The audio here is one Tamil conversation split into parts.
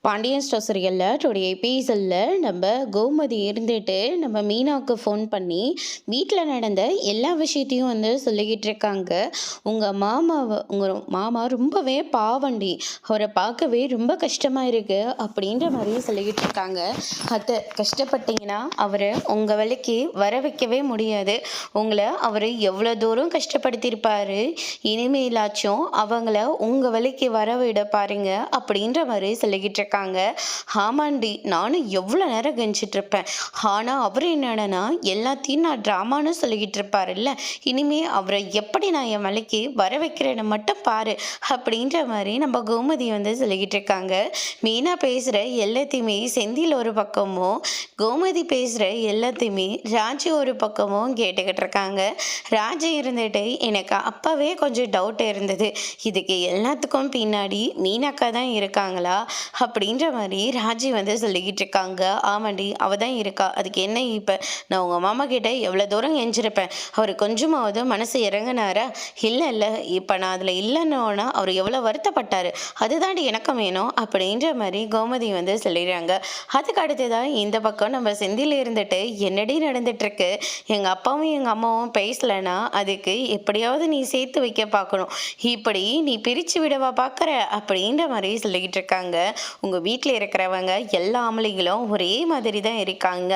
பாண்டியன் ஸ்டோர் சீரியலில் டுடே எபிசோடில் நம்ம கோமதி இருந்துட்டு நம்ம மீனாவுக்கு ஃபோன் பண்ணி வீட்டில் நடந்த எல்லா விஷயத்தையும் சொல்லிக்கிட்டு இருக்காங்க. உங்கள் மாமா ரொம்பவே பாவண்டி, அவரை பார்க்கவே ரொம்ப கஷ்டமாக இருக்குது அப்படின்ற மாதிரி சொல்லிக்கிட்டு இருக்காங்க. அதை கஷ்டப்பட்டீங்கன்னா அவரை உங்கள் வேலைக்கு வர வைக்கவே முடியாது. உங்களை அவர் எவ்வளோ தூரம் கஷ்டப்படுத்தியிருப்பாரு, இனிமேலாச்சும் அவங்கள உங்கள் வேலைக்கு வர விட பாருங்க அப்படின்ற மாதிரி சொல்லிக்கிட்டு இருக்காங்க. ஆமாண்டி, நானும் எவ்வளோ நேரம் கெஞ்சிட்டு இருப்பேன். ஆனால் அவர் என்னடனா எல்லாத்தையும் நான் ட்ராமான்னு சொல்லிக்கிட்டு இருப்பாருல்ல, இனிமே அவரை எப்படி நான் என் மலைக்கு வர வைக்கிறேன்னு மட்டும் பாரு அப்படின்ற மாதிரி நம்ம கோமதி சொல்லிக்கிட்டு இருக்காங்க. மீனா பேசுகிற எல்லாத்தையுமே செந்தில் ஒரு பக்கமும், கோமதி பேசுகிற எல்லாத்தையுமே ராஜி ஒரு பக்கமும் கேட்டுக்கிட்டு இருக்காங்க. ராஜி இருந்துட்டு எனக்கு அப்போவே கொஞ்சம் டவுட் இருந்தது, இதுக்கு எல்லாத்துக்கும் பின்னாடி மீனாக்கா தான் இருக்காங்களா அப்படின்ற மாதிரி ராஜி சொல்லிக்கிட்டு இருக்காங்க. ஆமாண்டி, அவள் தான் இருக்கா, அதுக்கு என்ன இப்போ? நான் உங்கள் மாமா கிட்ட எவ்வளோ தூரம் எஞ்சிருப்பேன், அவர் கொஞ்சமாவது மனசு இறங்கினாரா? இல்லை, இப்போ நான் அதில் இல்லைன்னோன்னா அவர் எவ்வளோ வருத்தப்பட்டார், அதுதாண்டி எனக்கும் வேணும் அப்படின்ற மாதிரி கோமதி சொல்லிடுறாங்க. அதுக்கு அடுத்ததான் இந்த பக்கம் நம்ம செந்தில் இருந்துட்டு என்னடி நடந்துட்டுருக்கு, எங்கள் அப்பாவும் எங்கள் அம்மாவும் பேசலைன்னா அதுக்கு எப்படியாவது நீ சேர்த்து வைக்க பார்க்கணும், இப்படி நீ பிரித்து விடவா பார்க்குற அப்படின்ற மாதிரி சொல்லிக்கிட்டு இருக்காங்க. உங்கள் வீட்டில் இருக்கிறவங்க எல்லா ஆம்பளைங்களும் ஒரே மாதிரி தான் இருக்காங்க.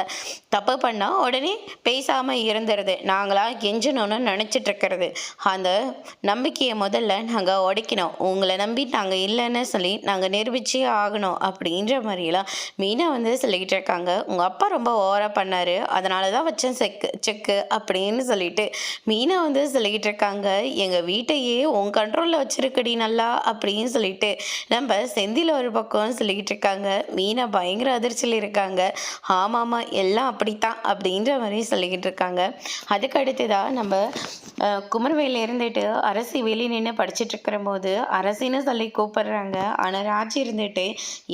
தப்பு பண்ணால் உடனே பேசாமல் இருந்துருது, நாங்களாம் கெஞ்சணும்னு நினச்சிட்டு இருக்கிறது. அந்த நம்பிக்கையை முதல்ல நாங்கள் உடைக்கணும், உங்களை நம்பி நாங்கள் இல்லைன்னு சொல்லி நாங்கள் நிரூபிச்சே ஆகணும் அப்படின்ற மாதிரிலாம் மீனா சொல்லிக்கிட்டு இருக்காங்க. உங்கள் அப்பா ரொம்ப ஓவராக பண்ணார், அதனால தான் வச்சேன் செக்கு அப்படின்னு சொல்லிட்டு மீனா சொல்லிக்கிட்டு இருக்காங்க. எங்கள் வீட்டையே உன் கண்ட்ரோலில் வச்சுருக்கடி நல்லா அப்படின்னு சொல்லிட்டு நம்ம செந்தில் ஒரு பக்கம் சொல்லிக்கிட்டு இருக்காங்க. மீனா பயங்கர அதிர்ச்சியில் இருக்காங்க. ஆமாம், எல்லாம் அப்படித்தான் அப்படின்ற மாதிரி சொல்லிக்கிட்டு இருக்காங்க. அதுக்கு அடுத்ததாக நம்ம குமரவேல இருந்துட்டு அரசி வெளியே நின்று படிச்சுட்டு இருக்கிற போது அரசின்னு சொல்லி கூப்பிடுறாங்க. ஆனால் ராஜி இருந்துட்டு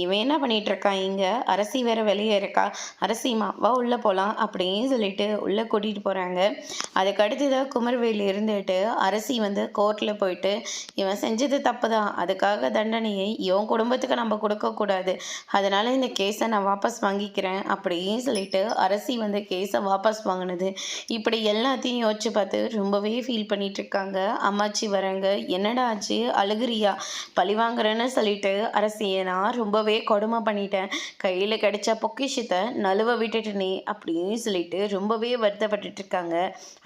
இவன் என்ன பண்ணிட்டு இருக்கான், இங்கே அரசி வேற வெளியே இருக்கா, அரசிமா வா உள்ளே போகலாம் அப்படின்னு சொல்லிட்டு உள்ளே கூட்டிகிட்டு போகிறாங்க. அதுக்கு அடுத்ததாக குமரவேலி இருந்துட்டு அரசி கோர்ட்டில் போயிட்டு இவன் செஞ்சது தப்பு தான், அதுக்காக தண்டனையை இவன் குடும்பத்துக்கு நம்ம கொடுக்கக்கூடாது, அதனால் இந்த கேஸை நான் வாபஸ் வாங்கிக்கிறேன் அப்படின்னு சொல்லிட்டு அரசி கேஸை வாபஸ் வாங்கினது. இப்படி எல்லாத்தையும் யோசிச்சு பார்த்து ரொம்பவே ஃபீல் பண்ணிட்டு இருக்காங்க. அம்மாச்சி வராங்க. என்னடா ஆச்சு, அழுகுறியா, பழி வாங்குறேன்னு சொல்லிட்டு அரசியை நான் ரொம்பவே கொடுமை பண்ணிட்டேன், கையில் கிடைச்ச பொக்கிஷத்தை நழுவ விட்டுட்டேனே அப்படின்னு சொல்லிட்டு ரொம்பவே வருத்தப்பட்டுட்டு இருக்காங்க.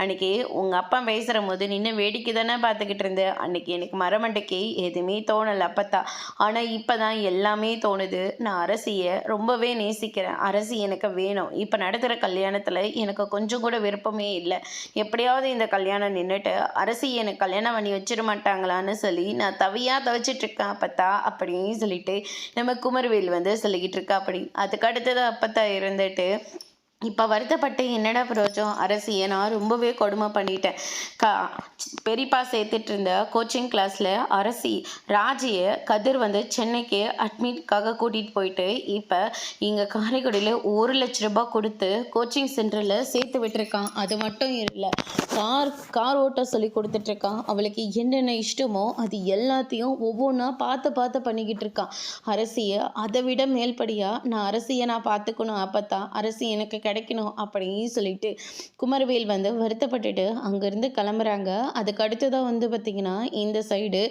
அன்னைக்கு உங்கள் அப்பா பேசுகிற போது நின்று வேடிக்கை தானே பார்த்துக்கிட்டு இருந்தேன், அன்னைக்கு எனக்கு மரமண்டைக்கு எதுவுமே தோணலை அப்பத்தா, ஆனால் இப்போ தான் எல்லாமே தோணுது. நான் அரசியை ரொம்பவே நேசிக்கிறேன், அரசி எனக்கு வேணும், இப்போ நடத்துகிற கல்யாணத்தில் எனக்கு கொஞ்சம் கூட விருப்பமே இல்லை, எப்படியாவது இந்த கல்யாணம் நின்றுட்டு அரசி எனக்கு கல்யாணம் பண்ணி வச்சிட மாட்டாங்களான்னு சொல்லி நான் தவிச்சிட்ருக்கேன் அப்பத்தா அப்படின்னு சொல்லிட்டு நம்ம குமரவேல் சொல்லிக்கிட்டு இருக்கா. அப்படி அதுக்கு அடுத்தது அப்பத்தா இருந்துட்டு இப்போ வருத்தப்பட்டு என்னடா பிரயோஜனம், அரசியை நான் ரொம்பவே கொடுமை பண்ணிட்டேன். பெரியப்பா சேர்த்துட்டு இருந்த கோச்சிங் கிளாஸில் அரசி ராஜியை கதிர் சென்னைக்கு அட்மிட்காக கூட்டிகிட்டு போயிட்டு இப்போ இங்கே காரைக்குடியில் 1,00,000 ரூபாய் கொடுத்து கோச்சிங் சென்டரில் சேர்த்து விட்டுருக்கான். அது மட்டும் இல்லை, கார் ஓட்ட சொல்லி கொடுத்துட்ருக்கான். அவளுக்கு என்னென்ன இஷ்டமோ அது எல்லாத்தையும் ஒவ்வொன்றா பார்த்து பண்ணிக்கிட்டு இருக்கான். அரசியை அதை விட மேல்படியாக நான் அரசியை நான் பார்த்துக்கணும், அப்போத்தான் அரசி எனக்கு கிடைக்கணும் அப்படின்னு சொல்லிட்டு குமரவேல் வருத்தப்பட்டுட்டு அங்கேருந்து கிளம்புறாங்க. அதுக்கு அடுத்ததான் பார்த்திங்கன்னா இந்த சைடு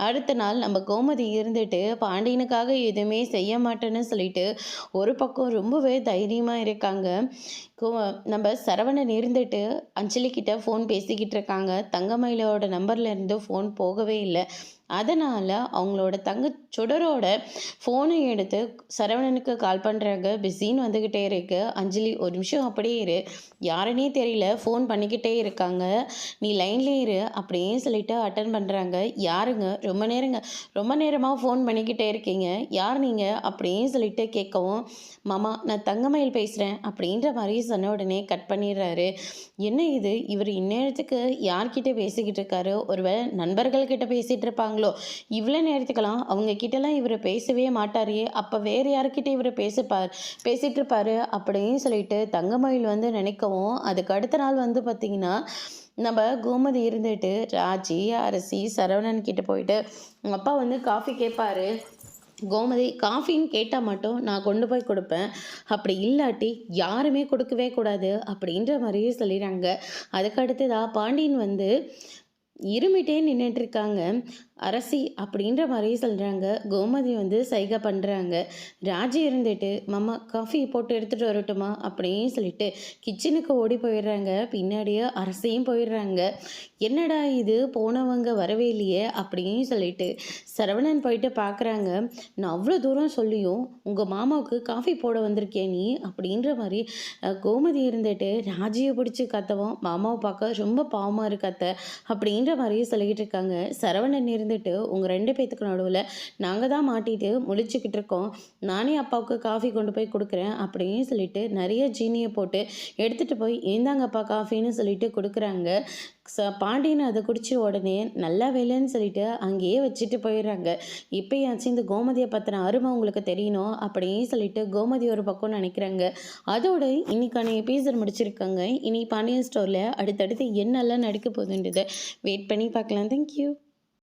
அடுத்த நாள் நம்ம கோமதி இருந்துட்டு பாண்டியனுக்காக எதுவுமே செய்ய மாட்டேன்னு சொல்லிட்டு ஒரு பக்கம் ரொம்பவே தைரியமாக இருக்காங்க. நம்ம சரவணன் இருந்துட்டு அஞ்சலி கிட்ட ஃபோன் பேசிக்கிட்டு இருக்காங்க. தங்கமயிலோட நம்பர்லேருந்து ஃபோன் போகவே இல்லை. அதனால் அவங்களோட சுடரோட ஃபோனை எடுத்து சரவணனுக்கு கால் பண்ணுறாங்க. பிஸின்னு வந்துக்கிட்டே இருக்கு. அஞ்சலி ஒரு நிமிஷம் அப்படியே இரு, யாருன்னே தெரியல, ஃபோன் பண்ணிக்கிட்டே இருக்காங்க, நீ லைன்லேயே இரு அப்படின்னு சொல்லிட்டு அட்டன் பண்ணுறாங்க. யாருங்க, ரொம்ப நேரமாக ஃபோன் பண்ணிக்கிட்டே இருக்கீங்க, யார் நீங்கள் அப்படின்னு சொல்லிட்டு கேட்கவும், மாமா நான் தங்கமயில் பேசுகிறேன் அப்படின்ற மாதிரி சொன்ன உடனே கட் பண்ணிடுறாரு. என்ன இது, இவர் இந்நேரத்துக்கு யார்கிட்ட பேசிக்கிட்டு இருக்காரு, ஒருவேளை நண்பர்கள்கிட்ட பேசிகிட்டு இருப்பாங்களோ, இவ்வளோ நேரத்துக்கெல்லாம் அவங்க கிட்டலாம் இவர் பேசவே மாட்டாரே, அப்போ வேறு யார்கிட்ட இவர் பேசிகிட்டு இருப்பாரு அப்படின்னு சொல்லிட்டு தங்கமயில் நினைக்கவும், அதுக்கு அடுத்த நாள் பார்த்திங்கன்னா நம்ம கோமதி இருந்துட்டு ராஜி அரசி சரவணன் கிட்ட போயிட்டு உங்கள் அப்பா காஃபி கேட்பாரு, கோமதி காஃபின்னு கேட்டால் மட்டும் நான் கொண்டு போய் கொடுப்பேன். அப்படி இல்லாட்டி யாருமே கொடுக்கவே கூடாது அப்படின்ற மாதிரியே சொல்லிடுறாங்க. அதுக்கு அடுத்ததா பாண்டியன் வந்து இருமிட்டே நின்னுட்ருக்காங்க. அரசி அப்படின்ற மாரி சொல்றாங்க. கோமதி வந்து சைகை பண்றாங்க. ராஜி இருந்துட்டு, "மாமா காஃபி போட்டு எடுத்துட்டு வரட்டுமா?" அப்படின்னு சொல்லிட்டு கிச்சனுக்கு ஓடி போயிடுறாங்க. பின்னாடியே அரசியும் போயிடுறாங்க. "என்னடா இது போனவங்க வரவே இல்லையே!" அப்படின்னு சொல்லிட்டு சரவணன் போயிட்டு பார்க்குறாங்க. "நான் அவ்வளோ தூரம் சொல்லியும், உங்க மாமாவுக்கு காஃபி போட வந்திருக்கியா நீ?" அப்படின்ற மாரி கோமதி இருந்துட்டு ராஜிய பிடிச்சு கத்தவும், "மாமாவ பார்க்க ரொம்ப பாவமா இருக்கு அத்த" அப்படின்ற மாரி சொல்லிக்கிட்டு இருக்காங்க. சரவணன் இருந்துட்டு, "உங்க 2 பேத்துக்கு நடுவுல நாங்க தான் மாட்டிட்டு முழிச்சுக்கிட்டு இருக்கோம். நானே அப்பாவுக்கு காஃபி கொண்டு போய் குடுக்குறேன்" அப்படின்னு சொல்லிட்டு நெறைய ஜீனிய போட்டு எடுத்துட்டு போய், "இந்தாங்கப்பா காஃபின்னு" சொல்லிட்டு குடுக்குறாங்க. பாண்டியன் அத குடிச்ச உடனே, "நல்ல வேளைன்னு" சொல்லிட்டு அங்கேயே வச்சுட்டு போயிடுறாங்க. "இப்பயாச்சும் இந்த கோமதிய பத்தின அருமை உங்களுக்கு தெரியணும்" அப்படின்னு சொல்லிட்டு கோமதி ஒரு பக்கம் நினைக்கிறாங்க. அதோட இன்னைக்கான எபிசோட் முடிச்சிருக்காங்க. இனி பாண்டியன் ஸ்டோர்ல அடுத்தடுத்து என்னெல்லாம் நடக்க போகுதுன்றத வெயிட் பண்ணி பார்க்கலாம். Thank you.